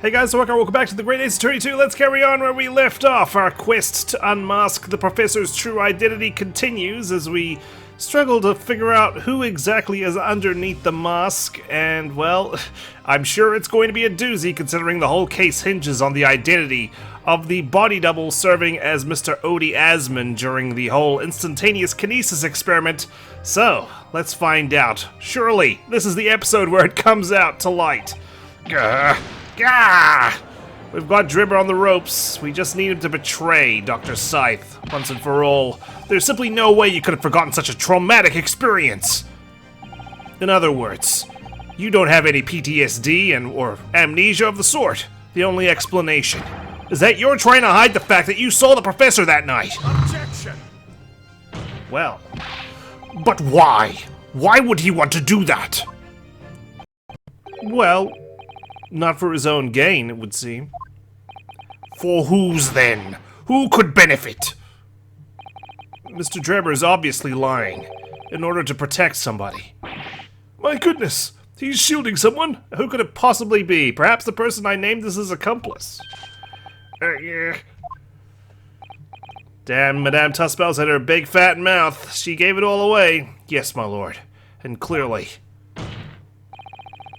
Hey guys, welcome back to the Great Ace Attorney 2. Let's carry on where we left off. Our quest to unmask the professor's true identity continues as we struggle to figure out who exactly is underneath the mask, and well, I'm sure it's going to be a doozy considering the whole case hinges on the identity of the body double serving as Mr. Odie Asman during the whole instantaneous kinesis experiment. So, let's find out. Surely, this is the episode where it comes out to light. Gah! We've got Dribber on the ropes. We just need him to betray Dr. Scythe once and for all. There's simply no way you could have forgotten such a traumatic experience. In other words, you don't have any PTSD or amnesia of the sort. The only explanation is that you're trying to hide the fact that you saw the professor that night. Objection! Well, but why? Why would he want to do that? Well, not for his own gain, it would seem. For whose then? Who could benefit? Mr. Drebber is obviously lying, in order to protect somebody. My goodness, he's shielding someone? Who could it possibly be? Perhaps the person I named as his accomplice. Yeah. Damn, Madame Tussbells had her big fat mouth. She gave it all away. Yes, my lord. And clearly,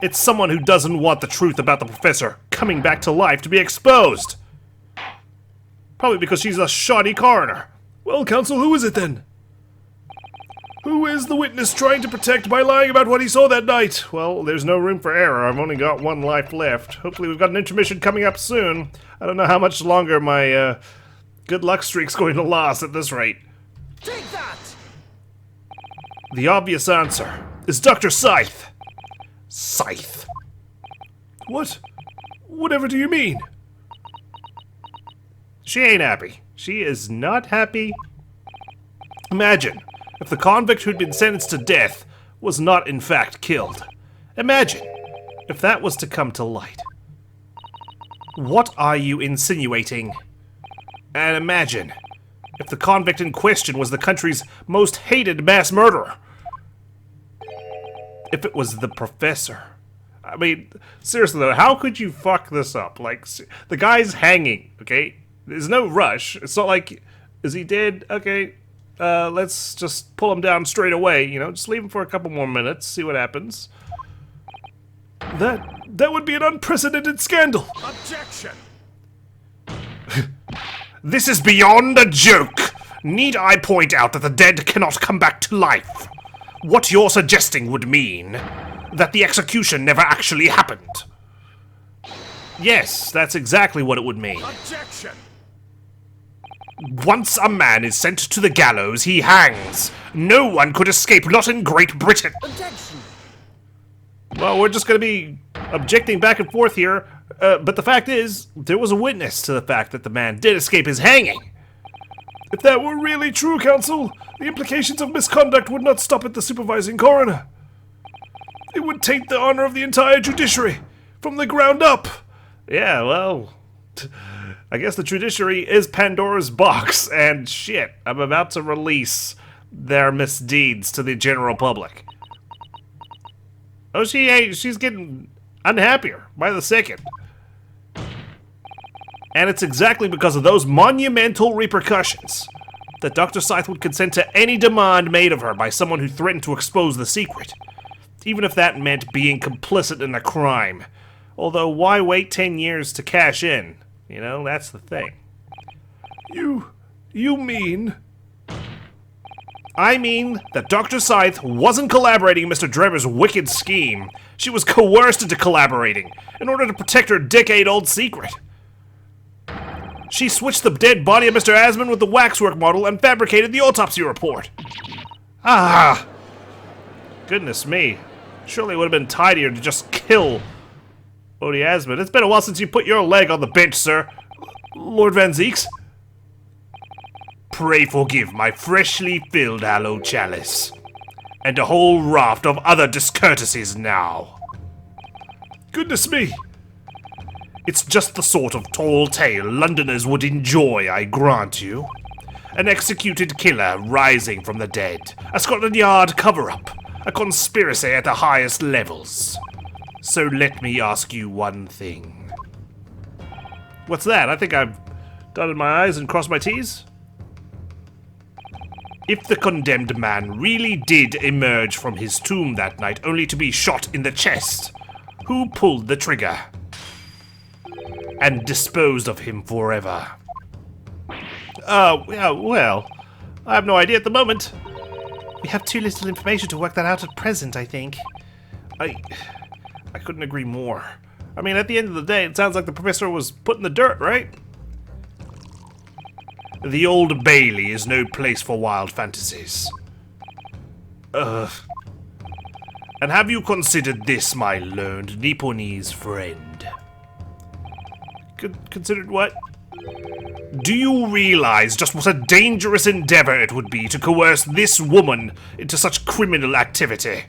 it's someone who doesn't want the truth about the professor coming back to life to be exposed. Probably because she's a shoddy coroner. Well, counsel, who is it then? Who is the witness trying to protect by lying about what he saw that night? Well, there's no room for error. I've only got one life left. Hopefully we've got an intermission coming up soon. I don't know how much longer my good luck streak's going to last at this rate. Take that! The obvious answer is Dr. Scythe. Scythe. What? Whatever do you mean? She ain't happy. She is not happy. Imagine if the convict who'd been sentenced to death was not in fact killed. Imagine if that was to come to light. What are you insinuating? And imagine if the convict in question was the country's most hated mass murderer. If it was the professor. I mean, seriously though, how could you fuck this up? Like, the guy's hanging, okay? There's no rush. It's not like, is he dead? Okay, let's just pull him down straight away, you know? Just leave him for a couple more minutes, see what happens. That would be an unprecedented scandal. Objection! This is beyond a joke. Need I point out that the dead cannot come back to life? What you're suggesting would mean that the execution never actually happened. Yes, that's exactly what it would mean. Objection! Once a man is sent to the gallows, he hangs. No one could escape, not in Great Britain. Objection! Well, we're just going to be objecting back and forth here, but the fact is, there was a witness to the fact that the man did escape his hanging. If that were really true, counsel, the implications of misconduct would not stop at the supervising coroner. It would taint the honor of the entire judiciary, from the ground up. Yeah, well, I guess the judiciary is Pandora's box, and shit, I'm about to release their misdeeds to the general public. Oh, she's getting unhappier by the second. And it's exactly because of those monumental repercussions that Dr. Scythe would consent to any demand made of her by someone who threatened to expose the secret, even if that meant being complicit in a crime. Although, why wait 10 years to cash in? You know, that's the thing. You mean? I mean that Dr. Scythe wasn't collaborating in Mr. Drebber's wicked scheme. She was coerced into collaborating in order to protect her decade-old secret. She switched the dead body of Mr. Asman with the waxwork model and fabricated the autopsy report. Ah! Goodness me. Surely it would have been tidier to just kill Odie Asman. It's been a while since you put your leg on the bench, sir. Lord Van Zeeks? Pray forgive my freshly filled aloe chalice. And a whole raft of other discourtesies now. Goodness me. It's just the sort of tall tale Londoners would enjoy, I grant you. An executed killer rising from the dead. A Scotland Yard cover-up. A conspiracy at the highest levels. So let me ask you one thing. What's that? I think I've dotted my I's and crossed my T's. If the condemned man really did emerge from his tomb that night only to be shot in the chest, who pulled the trigger and disposed of him forever? Yeah, well, I have no idea at the moment. We have too little information to work that out at present, I think. I couldn't agree more. I mean, at the end of the day, it sounds like the professor was put in the dirt, right? The Old Bailey is no place for wild fantasies. And have you considered this, my learned Nipponese friend? Considered what? Do you realize just what a dangerous endeavor it would be to coerce this woman into such criminal activity?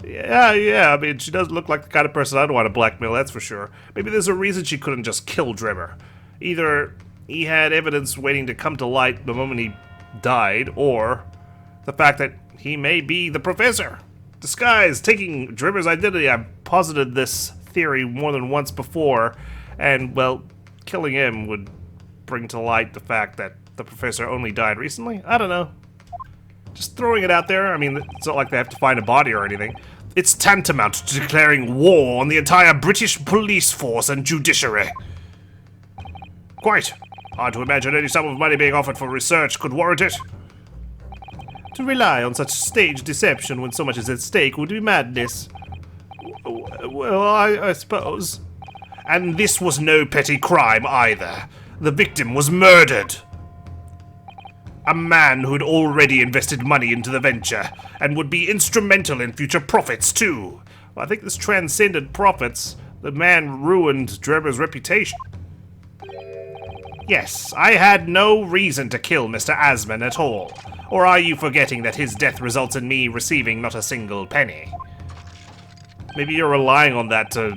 Yeah, I mean, she does look like the kind of person I'd want to blackmail, that's for sure. Maybe there's a reason she couldn't just kill Drimmer. Either he had evidence waiting to come to light the moment he died, or the fact that he may be the professor. Disguised, taking Drimmer's identity. I've posited this theory more than once before, and, well, killing him would bring to light the fact that the professor only died recently? I don't know. Just throwing it out there. I mean, it's not like they have to find a body or anything. It's tantamount to declaring war on the entire British police force and judiciary. Quite. Hard to imagine any sum of money being offered for research could warrant it. To rely on such stage deception when so much is at stake would be madness. Well, I suppose. And this was no petty crime either. The victim was murdered. A man who had already invested money into the venture, and would be instrumental in future profits, too. Well, I think this transcended profits. The man ruined Drebber's reputation. Yes, I had no reason to kill Mr. Asman at all. Or are you forgetting that his death results in me receiving not a single penny? Maybe you're relying on that to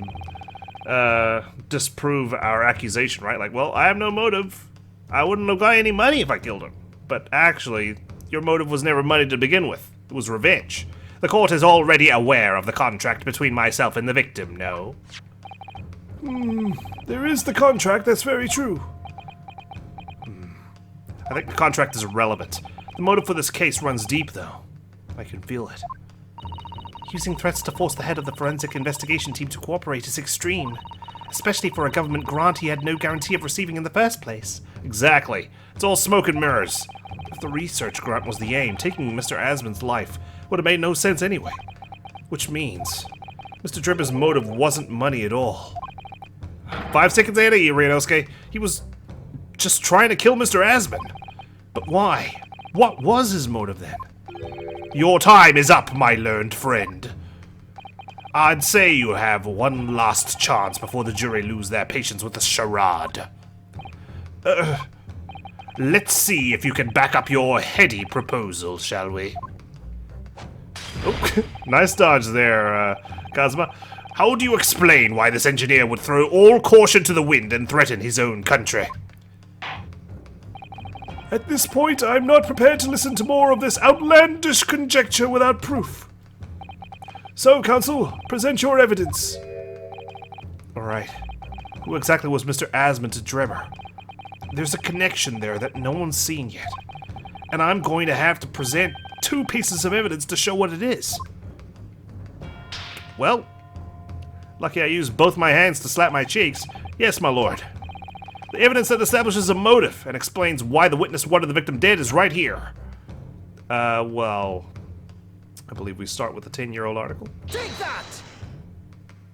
disprove our accusation, right? Like, well, I have no motive. I wouldn't have got any money if I killed him. But actually, your motive was never money to begin with. It was revenge. The court is already aware of the contract between myself and the victim, no? There is the contract, that's very true. I think the contract is irrelevant. The motive for this case runs deep, though. I can feel it. Using threats to force the head of the forensic investigation team to cooperate is extreme. Especially for a government grant he had no guarantee of receiving in the first place. Exactly. It's all smoke and mirrors. If the research grant was the aim, taking Mr. Asman's life would have made no sense anyway. Which means Mr. Dribber's motive wasn't money at all. 5 seconds ahead of you, Ryunosuke. He was just trying to kill Mr. Asman. But why? What was his motive then? Your time is up, my learned friend. I'd say you have one last chance before the jury lose their patience with the charade. Let's see if you can back up your heady proposal, shall we? Oh, nice dodge there, Kazuma. How do you explain why this engineer would throw all caution to the wind and threaten his own country? At this point, I'm not prepared to listen to more of this outlandish conjecture without proof. So, counsel, present your evidence. Alright. Who exactly was Mr. Asman to Drebber? There's a connection there that no one's seen yet. And I'm going to have to present 2 pieces of evidence to show what it is. Well, lucky I used both my hands to slap my cheeks. Yes, my lord. The evidence that establishes a motive and explains why the witness wanted the victim dead is right here. Well, I believe we start with the 10-year-old article. Take that!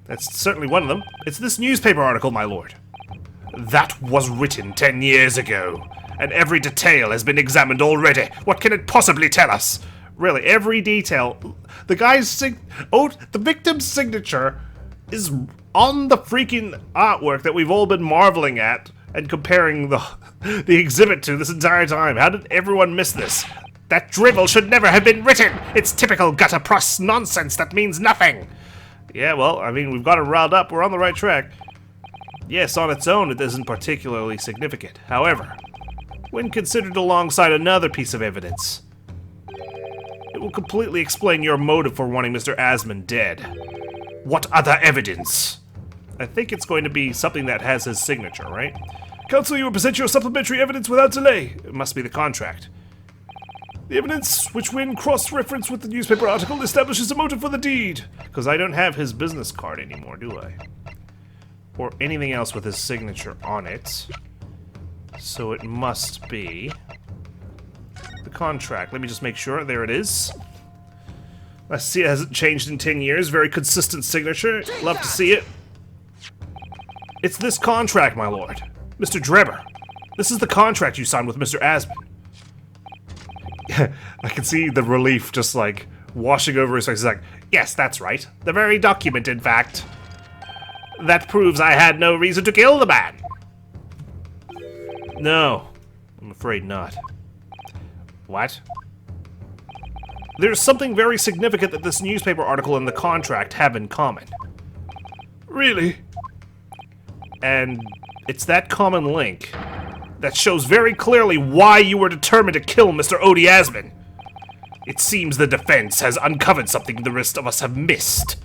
That's certainly one of them. It's this newspaper article, my lord. That was written 10 years ago, and every detail has been examined already. What can it possibly tell us? Really, every detail. The guy's the victim's signature is on the freaking artwork that we've all been marveling at and comparing the exhibit to this entire time. How did everyone miss this? That drivel should never have been written! It's typical gutter press nonsense that means nothing! Yeah, well, I mean, we've got it riled up. We're on the right track. Yes, on its own, it isn't particularly significant. However, when considered alongside another piece of evidence, it will completely explain your motive for wanting Mr. Asman dead. What other evidence? I think it's going to be something that has his signature, right? Counsel, you will present your supplementary evidence without delay. It must be the contract. The evidence, which when cross-referenced with the newspaper article, establishes a motive for the deed. Because I don't have his business card anymore, do I? Or anything else with his signature on it. So it must be the contract. Let me just make sure. There it is. I see it hasn't changed in 10 years. Very consistent signature. Love to see it. It's this contract, my lord. Mr. Drebber. This is the contract you signed with Mr. Asman. I can see the relief just like washing over his face. He's like, yes, that's right. The very document, in fact. That proves I had no reason to kill the man. No, I'm afraid not. What? There's something very significant that this newspaper article and the contract have in common. Really? And it's that common link that shows very clearly why you were determined to kill Mr. Odie Asman. It seems the defense has uncovered something the rest of us have missed.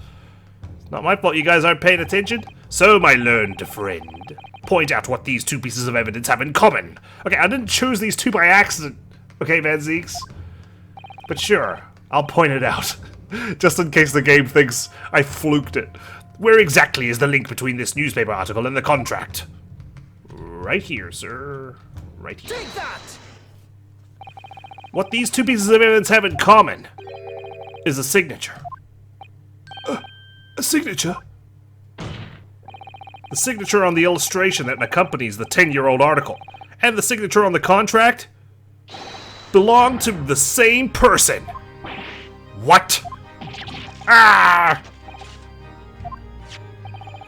It's not my fault you guys aren't paying attention. So, my learned friend, point out what these two pieces of evidence have in common. Okay, I didn't choose these two by accident. Okay, Van Zeeks? But sure, I'll point it out. Just in case the game thinks I fluked it. Where exactly is the link between this newspaper article and the contract? Right here, sir. Right here. Take that! What these two pieces of evidence have in common is a signature. A signature? The signature on the illustration that accompanies the 10-year-old article and the signature on the contract belong to the same person. What? Ah!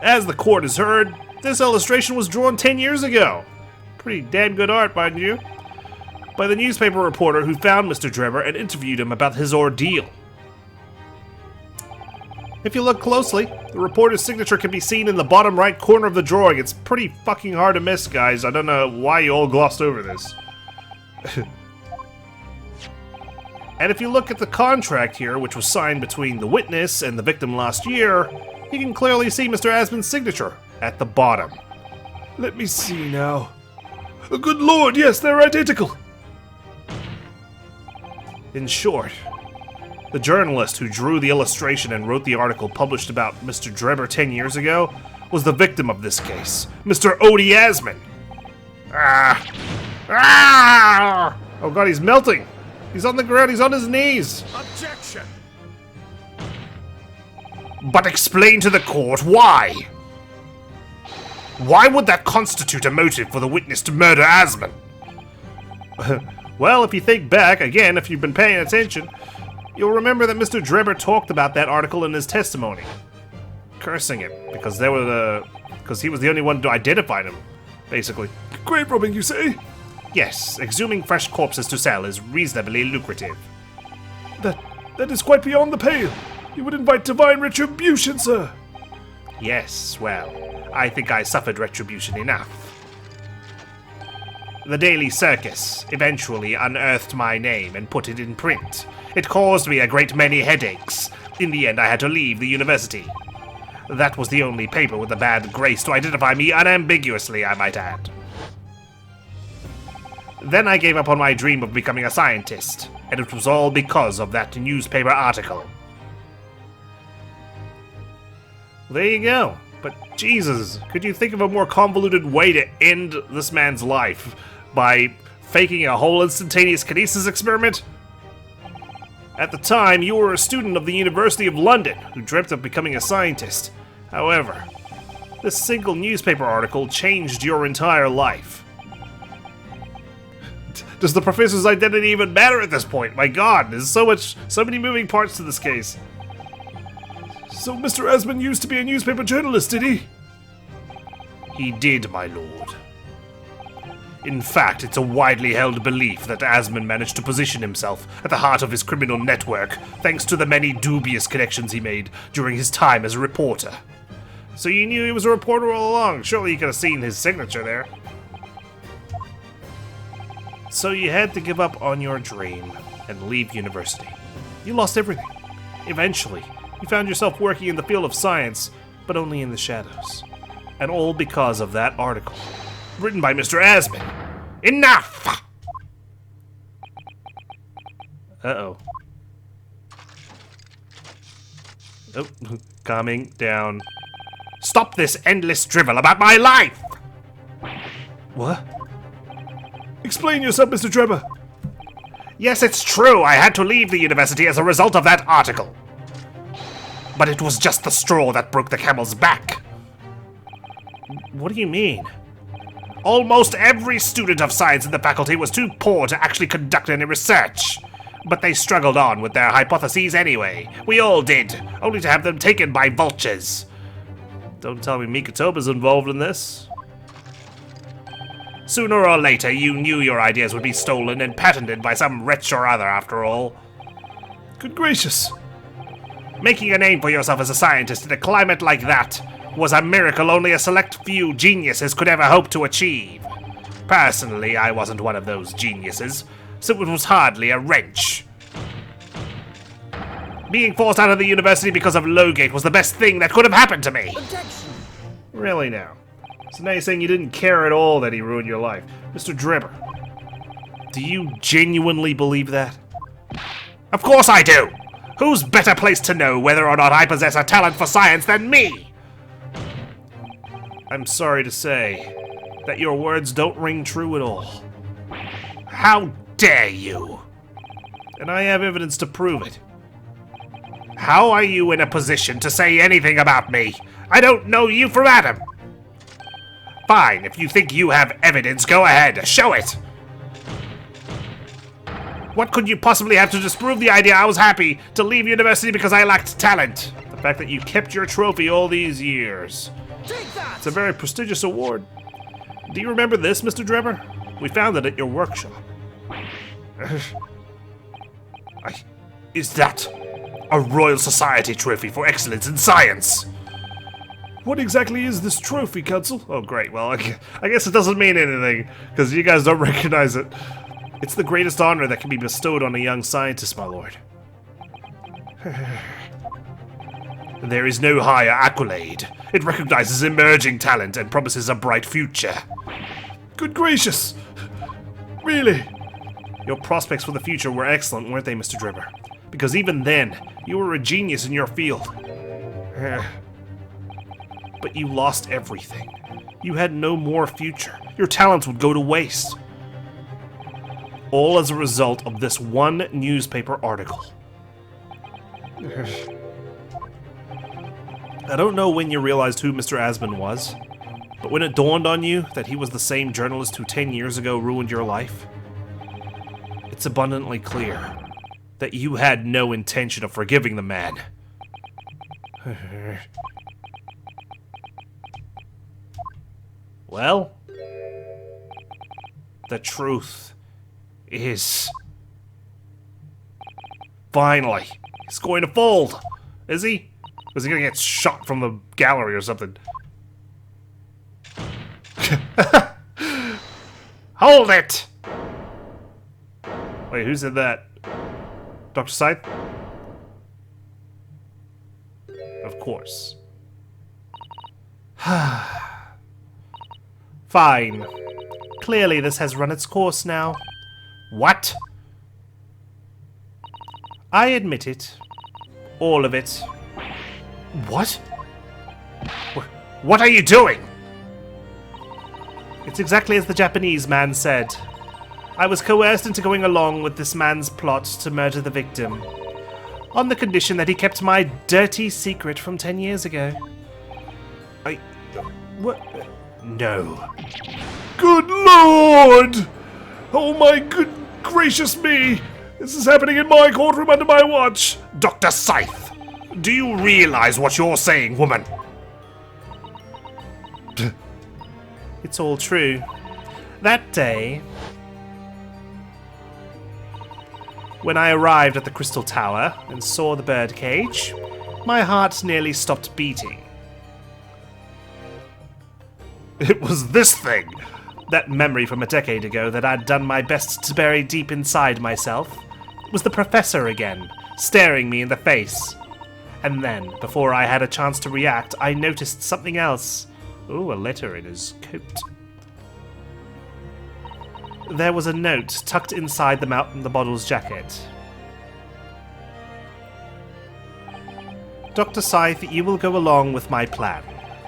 As the court has heard, this illustration was drawn 10 years ago. Pretty damn good art, mind you. By the newspaper reporter who found Mr. Drebber and interviewed him about his ordeal. If you look closely, the reporter's signature can be seen in the bottom right corner of the drawing. It's pretty fucking hard to miss, guys. I don't know why you all glossed over this. And if you look at the contract here, which was signed between the witness and the victim last year, you can clearly see Mr. Asman's signature at the bottom. Let me see now. Oh, good lord, yes, they're identical. In short, the journalist who drew the illustration and wrote the article published about Mr. Drebber 10 years ago was the victim of this case, Mr. Odie Asman. Ah! Ah! Oh god, he's melting. He's on the ground, he's on his knees. Objection! But explain to the court why. Why would that constitute a motive for the witness to murder Asman? Well, if you think back, again, if you've been paying attention, you'll remember that Mr. Drebber talked about that article in his testimony, cursing it because he was the only one to identify him, basically. Grave robbing, you say? Yes, exhuming fresh corpses to sell is reasonably lucrative. That is quite beyond the pale. You would invite divine retribution, sir. Yes, well, I think I suffered retribution enough. The Daily Circus eventually unearthed my name and put it in print. It caused me a great many headaches. In the end, I had to leave the university. That was the only paper with a bad grace to identify me unambiguously, I might add. Then I gave up on my dream of becoming a scientist, and it was all because of that newspaper article. There you go. But Jesus, could you think of a more convoluted way to end this man's life? By faking a whole instantaneous kinesis experiment? At the time, you were a student of the University of London who dreamt of becoming a scientist. However, this single newspaper article changed your entire life. Does the professor's identity even matter at this point? My god, there's so many moving parts to this case. So Mr. Asman used to be a newspaper journalist, did he? He did, my lord. In fact, it's a widely held belief that Asman managed to position himself at the heart of his criminal network thanks to the many dubious connections he made during his time as a reporter. So you knew he was a reporter all along. Surely you could have seen his signature there. So you had to give up on your dream and leave university. You lost everything. Eventually, you found yourself working in the field of science, but only in the shadows. And all because of that article. Written by Mr. Asman. Enough! Uh-oh. Oh, calming down. Stop this endless drivel about my life! What? Explain yourself, Mr. Trevor. Yes, it's true. I had to leave the university as a result of that article. But it was just the straw that broke the camel's back. What do you mean? Almost every student of science in the faculty was too poor to actually conduct any research. But they struggled on with their hypotheses anyway. We all did, only to have them taken by vultures. Don't tell me Mikatoba's involved in this. Sooner or later, you knew your ideas would be stolen and patented by some wretch or other, after all. Good gracious. Making a name for yourself as a scientist in a climate like that was a miracle only a select few geniuses could ever hope to achieve. Personally, I wasn't one of those geniuses, so it was hardly a wrench. Being forced out of the university because of Lowgate was the best thing that could have happened to me. Objection. Really now? So now you're saying you didn't care at all that he ruined your life. Mr. Dribber, do you genuinely believe that? Of course I do! Who's better placed to know whether or not I possess a talent for science than me? I'm sorry to say that your words don't ring true at all. How dare you? And I have evidence to prove it. How are you in a position to say anything about me? I don't know you from Adam. Fine, if you think you have evidence, go ahead, show it. What could you possibly have to disprove the idea I was happy to leave university because I lacked talent? The fact that you kept your trophy all these years. Take that! It's a very prestigious award. Do you remember this, Mr. Drebber? We found it at your workshop. Is that a Royal Society trophy for excellence in science? What exactly is this trophy, Council? Oh, great. Well, I guess it doesn't mean anything, because you guys don't recognize it. It's the greatest honor that can be bestowed on a young scientist, my lord. There is no higher accolade. It recognizes emerging talent and promises a bright future. Good gracious! Really? Your prospects for the future were excellent, weren't they, Mr. Dribber? Because even then, you were a genius in your field. But you lost everything. You had no more future. Your talents would go to waste. All as a result of this one newspaper article. I don't know when you realized who Mr. Asman was, but when it dawned on you that he was the same journalist who 10 years ago ruined your life, it's abundantly clear that you had no intention of forgiving the man. Well, the truth is... Finally, he's going to fold, is he? Or is he gonna get shot from the gallery or something? Hold it! Wait, who said that? Dr. Scythe? Of course. Fine. Clearly this has run its course now. What? I admit it. All of it. What? What are you doing? It's exactly as the Japanese man said. I was coerced into going along with this man's plot to murder the victim, on the condition that he kept my dirty secret from 10 years ago. What? No. Good lord! Oh my good gracious me! This is happening in my courtroom under my watch! Dr. Scythe, do you realize what you're saying, woman? It's all true. That day, when I arrived at the Crystal Tower and saw the birdcage, my heart nearly stopped beating. It was this thing, that memory from a decade ago that I'd done my best to bury deep inside myself. It was the professor again, staring me in the face. And then, before I had a chance to react, I noticed something else. Ooh, a letter in his coat. There was a note tucked inside the model's jacket. Dr. Scythe, you will go along with my plan.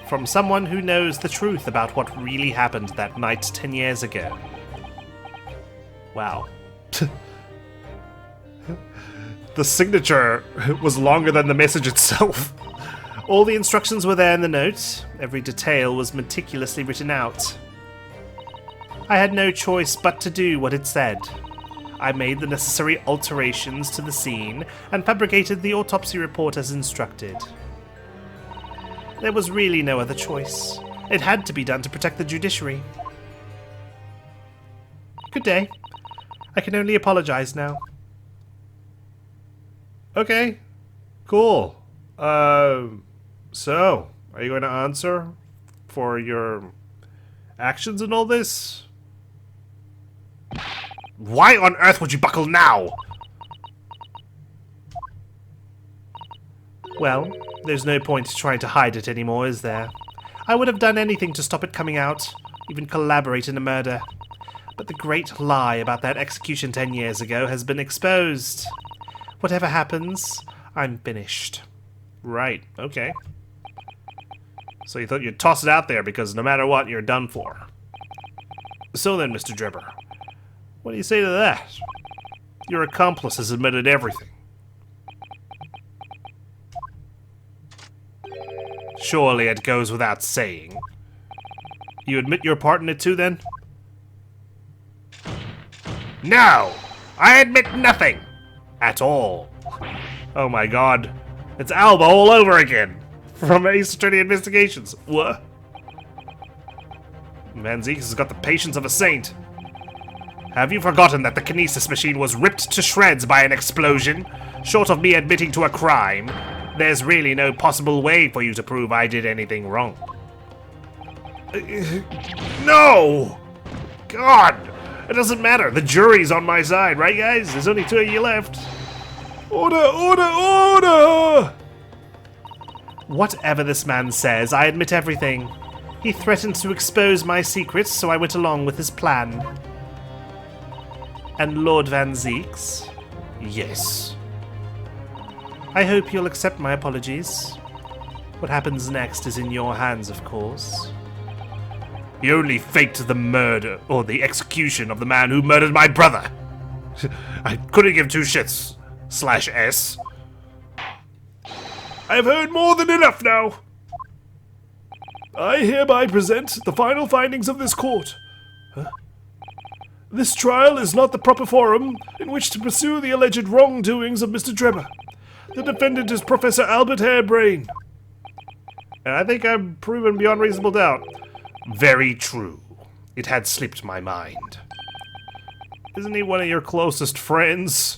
From someone who knows the truth about what really happened that night 10 years ago. Wow. The signature was longer than the message itself. All the instructions were there in the note. Every detail was meticulously written out. I had no choice but to do what it said. I made the necessary alterations to the scene and fabricated the autopsy report as instructed. There was really no other choice. It had to be done to protect the judiciary. Good day. I can only apologize now. Okay. Cool. So, are you going to answer for your actions and all this? Why on earth would you buckle now? Well, there's no point trying to hide it anymore, is there? I would have done anything to stop it coming out, even collaborate in a murder. But the great lie about that execution 10 years ago has been exposed. Whatever happens, I'm finished. Right, okay. So you thought you'd toss it out there because no matter what, you're done for. So then, Mr. Drebber, what do you say to that? Your accomplice has admitted everything. Surely it goes without saying. You admit your part in it too, then? No! I admit nothing! At all. Oh my god. It's Alba all over again! From Ace Attorney Investigations. What? Van Zieks has got the patience of a saint. Have you forgotten that the kinesis machine was ripped to shreds by an explosion? Short of me admitting to a crime, there's really no possible way for you to prove I did anything wrong. No! God! It doesn't matter. The jury's on my side, right, guys? There's only 2 of you left. Order! Order! Order! Whatever this man says, I admit everything. He threatened to expose my secrets, so I went along with his plan. And Lord Van Zieks? Yes. I hope you'll accept my apologies. What happens next is in your hands, of course. You only faked the murder, or the execution of the man who murdered my brother. I couldn't give 2 shits. /S. I've heard more than enough now. I hereby present the final findings of this court. Huh? This trial is not the proper forum in which to pursue the alleged wrongdoings of Mr. Drebber. The defendant is Professor Albert Hairbrain. And I think I'm proven beyond reasonable doubt. Very true. It had slipped my mind. Isn't he one of your closest friends?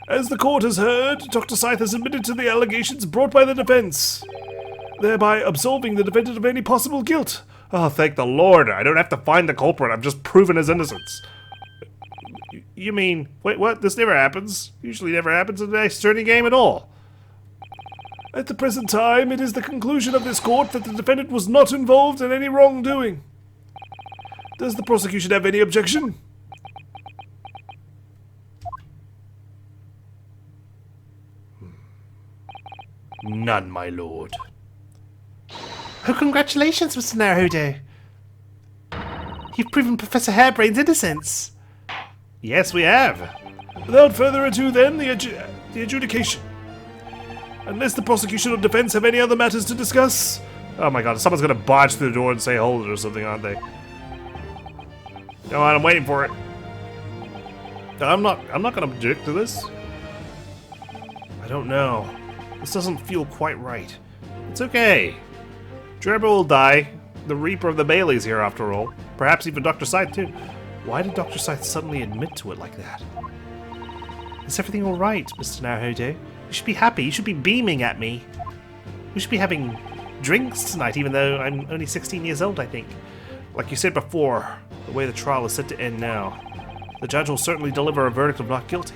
As the court has heard, Dr. Scythe has admitted to the allegations brought by the defense, thereby absolving the defendant of any possible guilt. Oh, thank the Lord. I don't have to find the culprit. I've just proven his innocence. You mean, wait, what? This never happens. Usually never happens in a Ace Attorney game at all. At the present time, it is the conclusion of this court that the defendant was not involved in any wrongdoing. Does the prosecution have any objection? None, my lord. Oh, congratulations, Mr. Naruhodo. You've proven Professor Hairbrain's innocence. Yes, we have. Without further ado, then, the adjudication. Unless the prosecution or defense have any other matters to discuss. Oh my god, someone's gonna barge through the door and say hold it or something, aren't they? Come on, I'm waiting for it. I'm not gonna object to this. I don't know. This doesn't feel quite right. It's okay. Drebber will die. The Reaper of the Bailey's here, after all. Perhaps even Dr. Scythe, too. Why did Dr. Scythe suddenly admit to it like that? Is everything alright, Mr. Naruhodo? You should be happy. You should be beaming at me. We should be having drinks tonight, even though I'm only 16 years old, I think. Like you said before, the way the trial is set to end now, the judge will certainly deliver a verdict of not guilty.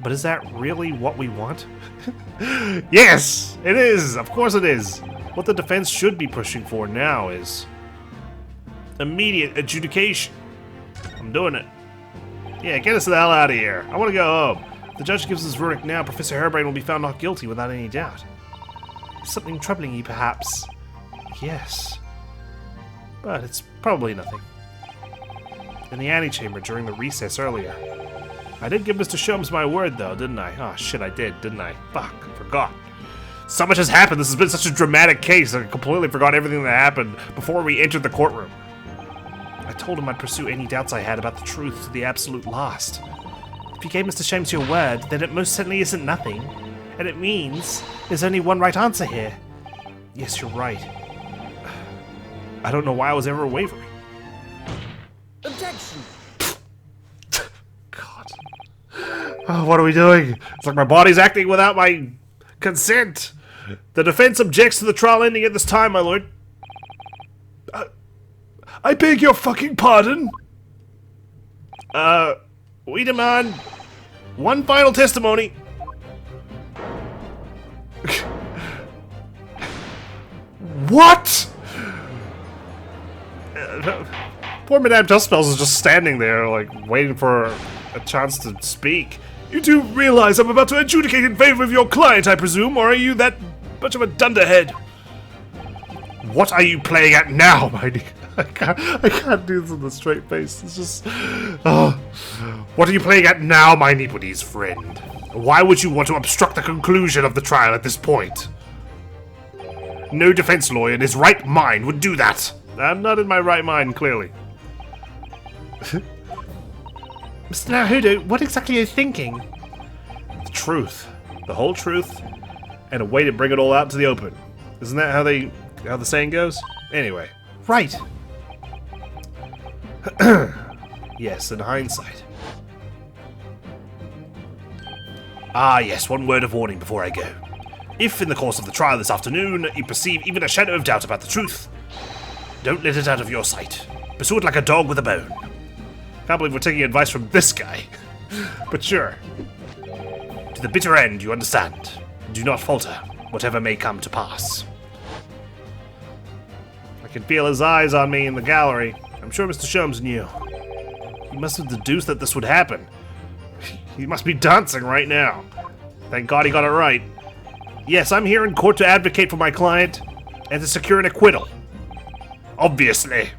But is that really what we want? Yes, it is. Of course it is. What the defense should be pushing for now is immediate adjudication. I'm doing it. Yeah, get us the hell out of here. I want to go home. If the judge gives his verdict now, Professor Harebrain will be found not guilty without any doubt. Something troubling you, perhaps? Yes. But it's probably nothing. In the antechamber during the recess earlier. I did give Mr. Sholmes my word, though, didn't I? Oh, shit, I did, didn't I? Fuck, I forgot. So much has happened. This has been such a dramatic case. I completely forgot everything that happened before we entered the courtroom. I told him I'd pursue any doubts I had about the truth to the absolute last. If you gave Mr. Sholmes your word, then it most certainly isn't nothing. And it means there's only one right answer here. Yes, you're right. I don't know why I was ever wavering. Objection! God. Oh, what are we doing? It's like my body's acting without my consent. The defense objects to the trial ending at this time, my lord. I beg your fucking pardon? We demand one final testimony. What? Poor Madame Dustspells is just standing there, like, waiting for a chance to speak. You do realize I'm about to adjudicate in favor of your client, I presume, or are you that much of a dunderhead? What are you playing at now, my dear? I can't do this with a straight face. It's just... Oh. What are you playing at now, my Nipponese friend? Why would you want to obstruct the conclusion of the trial at this point? No defense lawyer in his right mind would do that. I'm not in my right mind, clearly. Mr. Naruhodo, what exactly are you thinking? The truth. The whole truth. And a way to bring it all out to the open. Isn't that how the saying goes? Anyway. Right. Yes, in hindsight. Ah, yes, one word of warning before I go. If, in the course of the trial this afternoon, you perceive even a shadow of doubt about the truth, don't let it out of your sight. Pursue it like a dog with a bone. Can't believe we're taking advice from this guy. But sure. To the bitter end, you understand. Do not falter, whatever may come to pass. I can feel his eyes on me in the gallery. I'm sure Mr. Sholmes knew. He must have deduced that this would happen. He must be dancing right now. Thank God he got it right. Yes, I'm here in court to advocate for my client and to secure an acquittal. Obviously.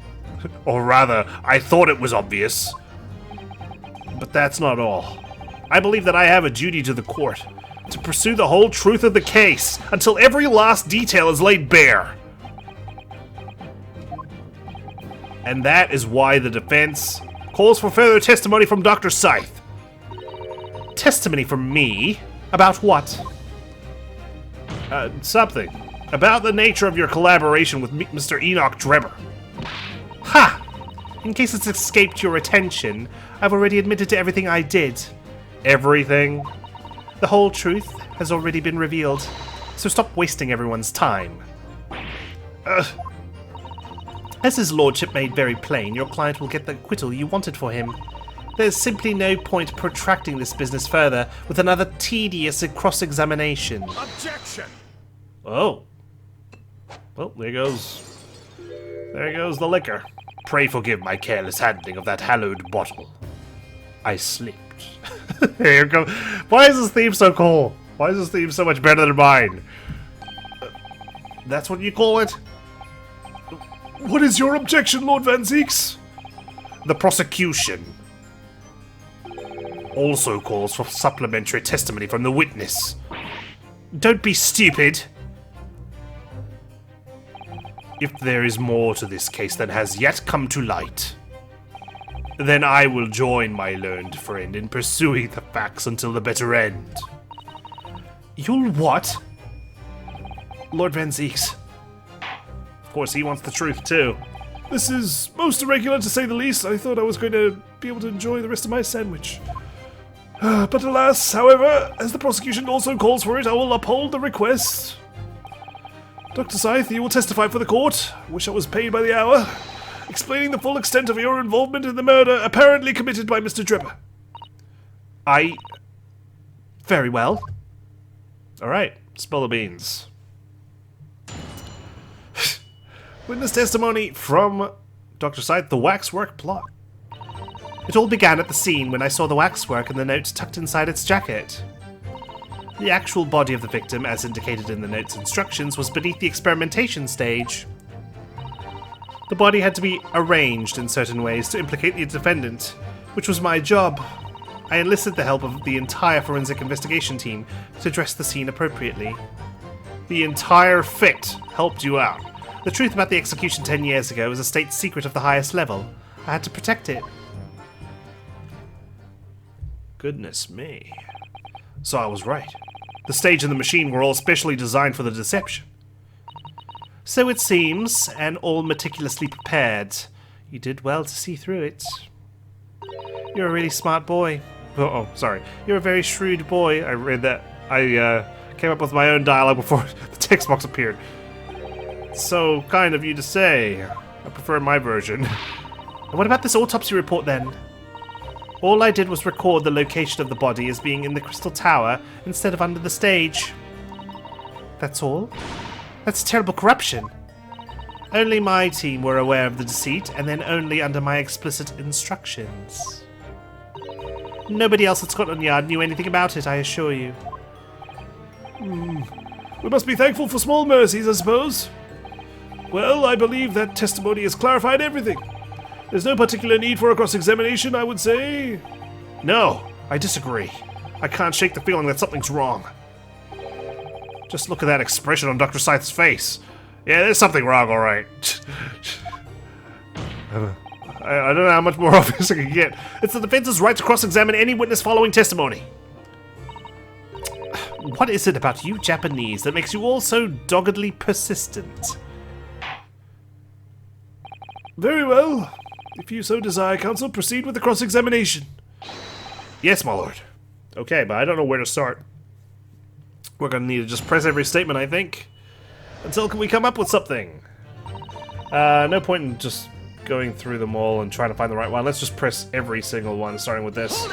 Or rather, I thought it was obvious. But that's not all. I believe that I have a duty to the court to pursue the whole truth of the case until every last detail is laid bare. And that is why the defense calls for further testimony from Dr. Scythe. Testimony from me? About what? Something. About the nature of your collaboration with Mr. Enoch Drebber. Ha! In case it's escaped your attention, I've already admitted to everything I did. Everything? The whole truth has already been revealed, so stop wasting everyone's time. As his lordship made very plain, your client will get the acquittal you wanted for him. There's simply no point protracting this business further with another tedious cross-examination. Objection! Oh. Well, there goes the liquor. Pray forgive my careless handling of that hallowed bottle. I slipped. Here you go. Why is this theme so cool? Why is this theme so much better than mine? That's what you call it? What is your objection, Lord Van Zeeks? The prosecution also calls for supplementary testimony from the witness. Don't be stupid. If there is more to this case than has yet come to light, then I will join my learned friend in pursuing the facts until the bitter end. You'll what? Lord Van Zeeks. Of course, he wants the truth, too. This is most irregular, to say the least. I thought I was going to be able to enjoy the rest of my sandwich. But alas, however, as the prosecution also calls for it, I will uphold the request. Dr. Scythe, you will testify for the court. Wish I was paid by the hour. Explaining the full extent of your involvement in the murder apparently committed by Mr. Drebber. Very well. Alright, spill the beans. Witness testimony from Dr. Sight, the waxwork plot. It all began at the scene when I saw the waxwork and the notes tucked inside its jacket. The actual body of the victim, as indicated in the note's instructions, was beneath the experimentation stage. The body had to be arranged in certain ways to implicate the defendant, which was my job. I enlisted the help of the entire forensic investigation team to dress the scene appropriately. The entire FIT helped you out. The truth about the execution 10 years ago is a state secret of the highest level. I had to protect it. Goodness me. So I was right. The stage and the machine were all specially designed for the deception. So it seems, and all meticulously prepared. You did well to see through it. You're a really smart boy. Oh, sorry. You're a very shrewd boy. I read that. I came up with my own dialogue before the text box appeared. So kind of you to say. I prefer my version. And what about this autopsy report then? All I did was record the location of the body as being in the Crystal Tower instead of under the stage. That's all? That's terrible corruption. Only my team were aware of the deceit, and then only under my explicit instructions. Nobody else at Scotland Yard knew anything about it, I assure you. We must be thankful for small mercies, I suppose. Well, I believe that testimony has clarified everything. There's no particular need for a cross-examination, I would say. No, I disagree. I can't shake the feeling that something's wrong. Just look at that expression on Dr. Scythe's face. Yeah, there's something wrong, alright. I don't know how much more obvious I can get. It's the defense's right to cross-examine any witness following testimony. What is it about you Japanese that makes you all so doggedly persistent? Very well. If you so desire, counsel, proceed with the cross-examination. Yes, my lord. Okay, but I don't know where to start. We're gonna need to just press every statement, I think. Until we come up with something. No point in just going through them all and trying to find the right one. Let's just press every single one, starting with this.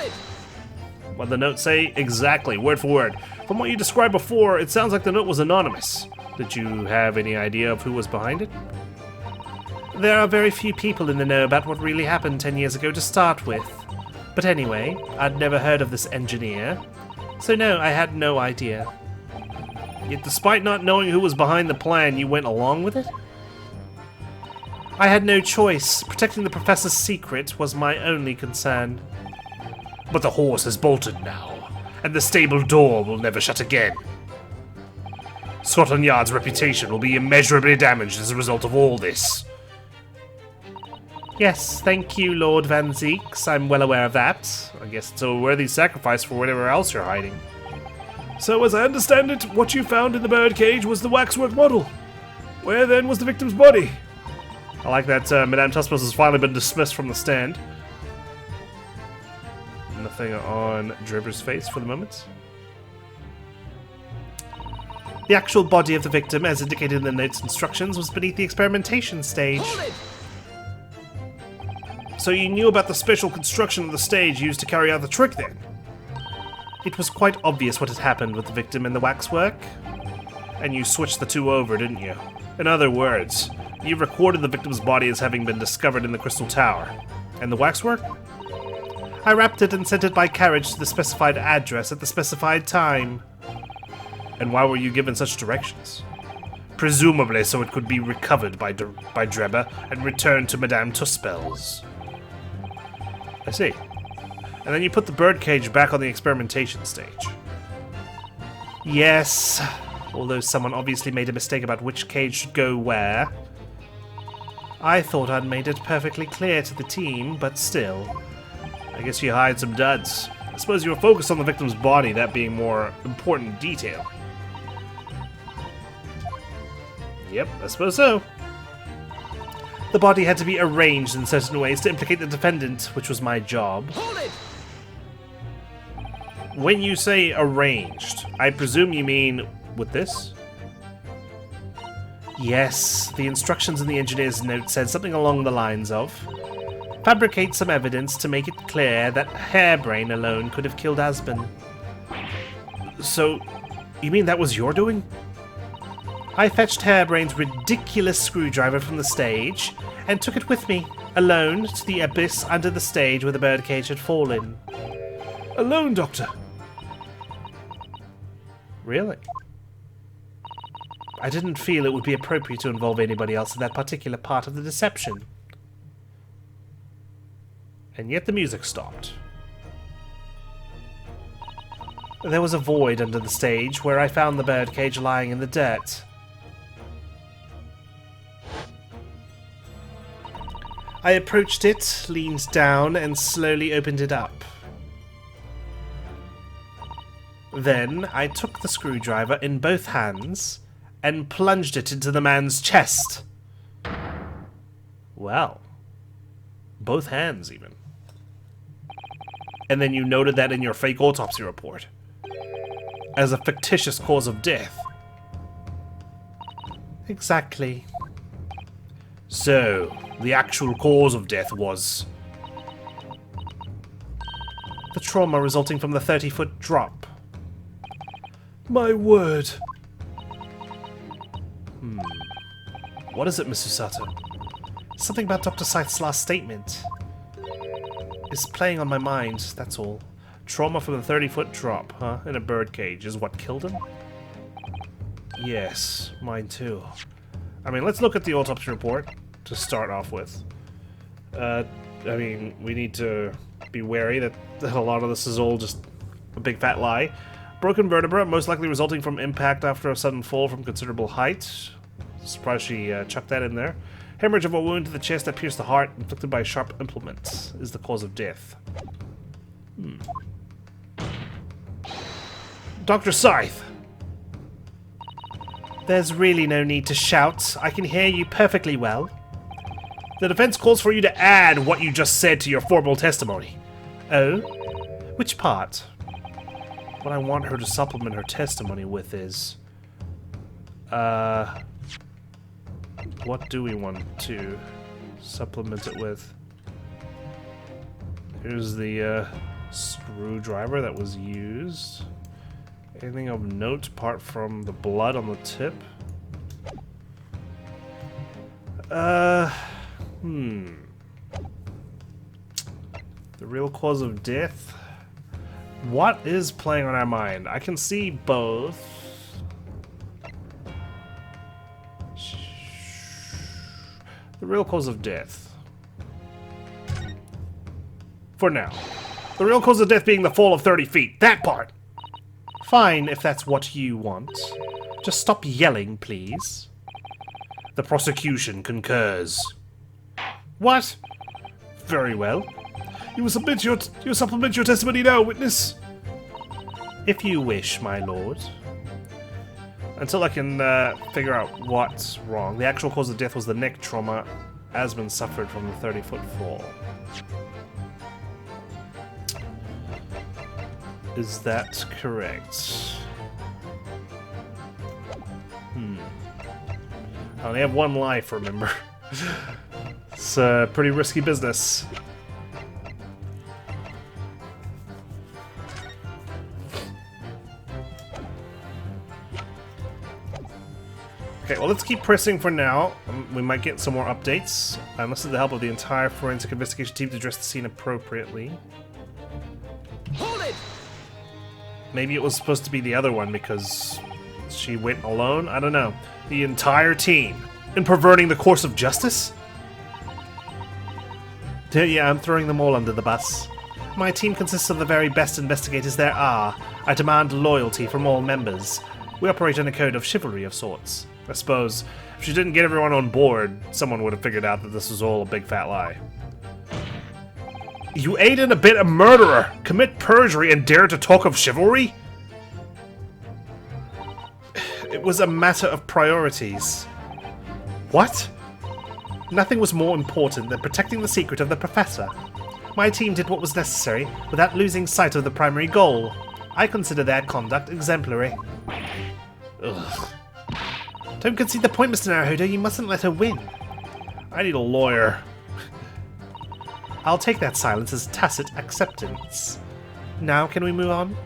What the note say? Exactly, word for word. From what you described before, it sounds like the note was anonymous. Did you have any idea of who was behind it? There are very few people in the know about what really happened 10 years ago to start with. But anyway, I'd never heard of this engineer. So no, I had no idea. Yet despite not knowing who was behind the plan, you went along with it? I had no choice. Protecting the professor's secret was my only concern. But the horse has bolted now, and the stable door will never shut again. Scotland Yard's reputation will be immeasurably damaged as a result of all this. Yes, thank you, Lord Van Zeeks. I'm well aware of that. I guess it's a worthy sacrifice for whatever else you're hiding. So, as I understand it, what you found in the birdcage was the waxwork model. Where then was the victim's body? I like that Madame Tussbus has finally been dismissed from the stand. Nothing on Driver's face for the moment. The actual body of the victim, as indicated in the note's instructions, was beneath the experimentation stage. So you knew about the special construction of the stage used to carry out the trick then? It was quite obvious what had happened with the victim and the waxwork. And you switched the two over, didn't you? In other words, you recorded the victim's body as having been discovered in the Crystal Tower. And the waxwork? I wrapped it and sent it by carriage to the specified address at the specified time. And why were you given such directions? Presumably so it could be recovered by Drebber and returned to Madame Tussbel's. I see. And then you put the birdcage back on the experimentation stage. Yes, although someone obviously made a mistake about which cage should go where. I thought I'd made it perfectly clear to the team, but still. I guess you hide some duds. I suppose you were focused on the victim's body, that being more important detail. Yep, I suppose so. The body had to be arranged in certain ways to implicate the defendant, which was my job. Hold it! When you say arranged, I presume you mean with this? Yes, the instructions in the engineer's note said something along the lines of fabricate some evidence to make it clear that hairbrain alone could have killed Aspen. So, you mean that was your doing? I fetched Hairbrain's ridiculous screwdriver from the stage and took it with me, alone, to the abyss under the stage where the birdcage had fallen. Alone, Doctor? Really? I didn't feel it would be appropriate to involve anybody else in that particular part of the deception. And yet the music stopped. There was a void under the stage where I found the birdcage lying in the dirt. I approached it, leaned down, and slowly opened it up. Then I took the screwdriver in both hands and plunged it into the man's chest. Well, both hands even. And then you noted that in your fake autopsy report as a fictitious cause of death. Exactly. So, the actual cause of death was the trauma resulting from the 30-foot drop. My word. What is it, Miss Susato? Something about Dr. Scythe's last statement is playing on my mind, that's all. Trauma from the 30-foot drop, huh? In a birdcage is what killed him? Yes, mine too. I mean, let's look at the autopsy report to start off with. I mean, we need to be wary that a lot of this is all just a big fat lie. Broken vertebra, most likely resulting from impact after a sudden fall from considerable height. Surprised she chucked that in there. Hemorrhage of a wound to the chest that pierced the heart, inflicted by a sharp implement, is the cause of death. Dr. Scythe! There's really no need to shout. I can hear you perfectly well. The defense calls for you to add what you just said to your formal testimony. Oh? Which part? What I want her to supplement her testimony with is... what do we want to supplement it with? Here's the screwdriver that was used. Anything of note apart from the blood on the tip? The real cause of death? What is playing on our mind? I can see both. The real cause of death. For now. The real cause of death being the fall of 30 feet. That part! Fine, if that's what you want. Just stop yelling, please. The prosecution concurs. What? Very well. You will supplement your testimony now, witness. If you wish, my lord. Until I can figure out what's wrong. The actual cause of death was the neck trauma Asmund suffered from the 30-foot fall. Is that correct? I only have one life, remember. It's pretty risky business. Okay, well, let's keep pressing for now. We might get some more updates. I enlisted the help of the entire forensic investigation team to address the scene appropriately. Hold it! Maybe it was supposed to be the other one because she went alone? I don't know. The entire team in perverting the course of justice? Yeah, I'm throwing them all under the bus. My team consists of the very best investigators there are. I demand loyalty from all members. We operate in a code of chivalry of sorts. I suppose if she didn't get everyone on board, someone would have figured out that this was all a big fat lie. You aid and abet a murderer, commit perjury, and dare to talk of chivalry? It was a matter of priorities. What? Nothing was more important than protecting the secret of the professor. My team did what was necessary without losing sight of the primary goal. I consider their conduct exemplary. Ugh. Don't concede the point, Mr. Naruhodo. You mustn't let her win. I need a lawyer. I'll take that silence as tacit acceptance. Now, can we move on?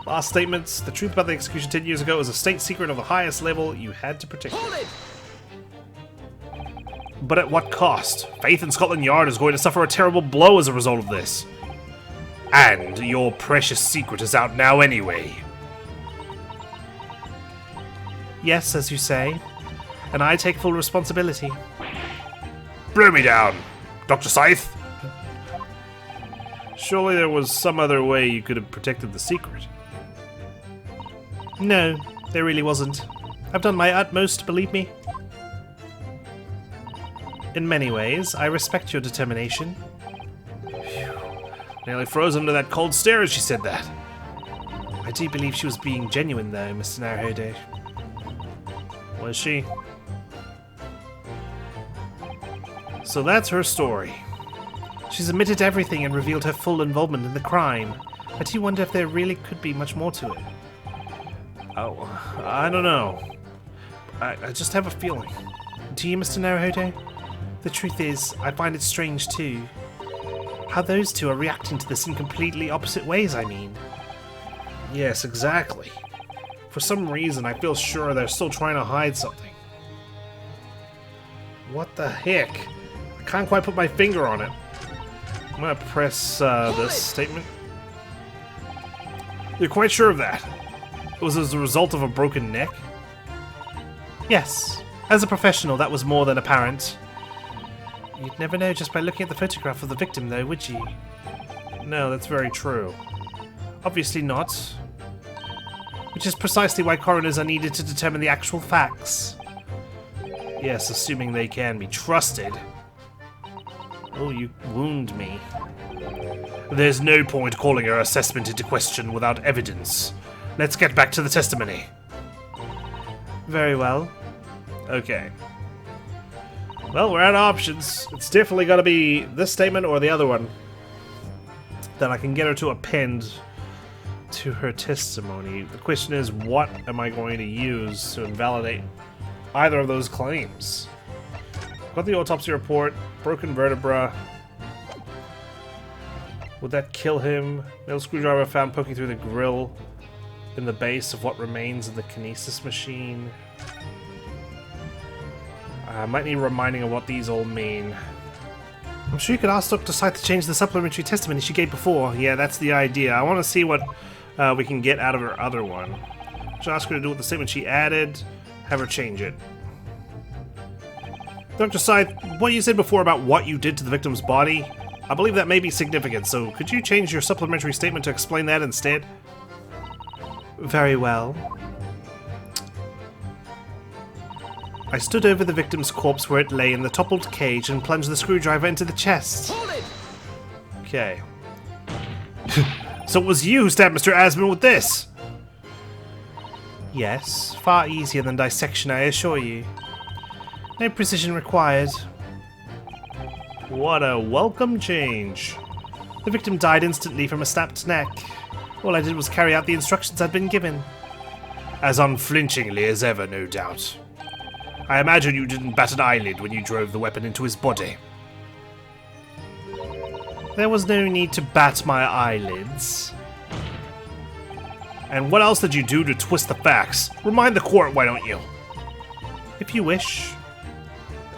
Last statements. The truth about the execution 10 years ago was a state secret of the highest level. You had to protect Hold it. it! But at what cost? Faith in Scotland Yard is going to suffer a terrible blow as a result of this. And your precious secret is out now anyway. Yes, as you say. And I take full responsibility. Blow me down, Dr. Scythe. Surely there was some other way you could have protected the secret. No, there really wasn't. I've done my utmost, believe me. In many ways, I respect your determination. Phew. Nearly froze under that cold stare as she said that. I do believe she was being genuine, though, Mr. Naruhodo. Was she? So that's her story. She's admitted everything and revealed her full involvement in the crime. I do wonder if there really could be much more to it. Oh, I don't know. I just have a feeling. Do you, Mr. Naruhodo? The truth is, I find it strange too. How those two are reacting to this in completely opposite ways, I mean. Yes, exactly. For some reason, I feel sure they're still trying to hide something. What the heck? I can't quite put my finger on it. I'm gonna press this statement. You're quite sure of that? It was as a result of a broken neck? Yes. As a professional, that was more than apparent. You'd never know just by looking at the photograph of the victim, though, would you? No, that's very true. Obviously not. Which is precisely why coroners are needed to determine the actual facts. Yes, assuming they can be trusted. Oh, you wound me. There's no point calling her assessment into question without evidence. Let's get back to the testimony. Very well. Okay. Well, we're out of options. It's definitely got to be this statement or the other one that I can get her to append to her testimony. The question is, what am I going to use to invalidate either of those claims? Got the autopsy report, broken vertebra. Would that kill him? Nail screwdriver found poking through the grill in the base of what remains of the kinesis machine. Might need reminding of what these all mean. I'm sure you could ask Dr. Scythe to change the supplementary testimony she gave before. Yeah, that's the idea. I want to see what we can get out of her other one. Just ask her to do with the statement she added. Have her change it. Dr. Scythe, what you said before about what you did to the victim's body, I believe that may be significant, so could you change your supplementary statement to explain that instead? Very well. I stood over the victim's corpse where it lay in the toppled cage and plunged the screwdriver into the chest. Hold it! Okay. So it was you who stabbed Mr. Asman with this? Yes, far easier than dissection, I assure you. No precision required. What a welcome change. The victim died instantly from a snapped neck. All I did was carry out the instructions I'd been given. As unflinchingly as ever, no doubt. I imagine you didn't bat an eyelid when you drove the weapon into his body. There was no need to bat my eyelids. And what else did you do to twist the facts? Remind the court, why don't you? If you wish.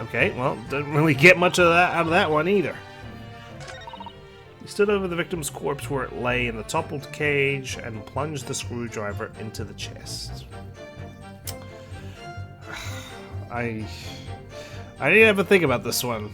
Okay, well, didn't really get much of that out of that one either. He stood over the victim's corpse where it lay in the toppled cage and plunged the screwdriver into the chest. I need to have a think about this one.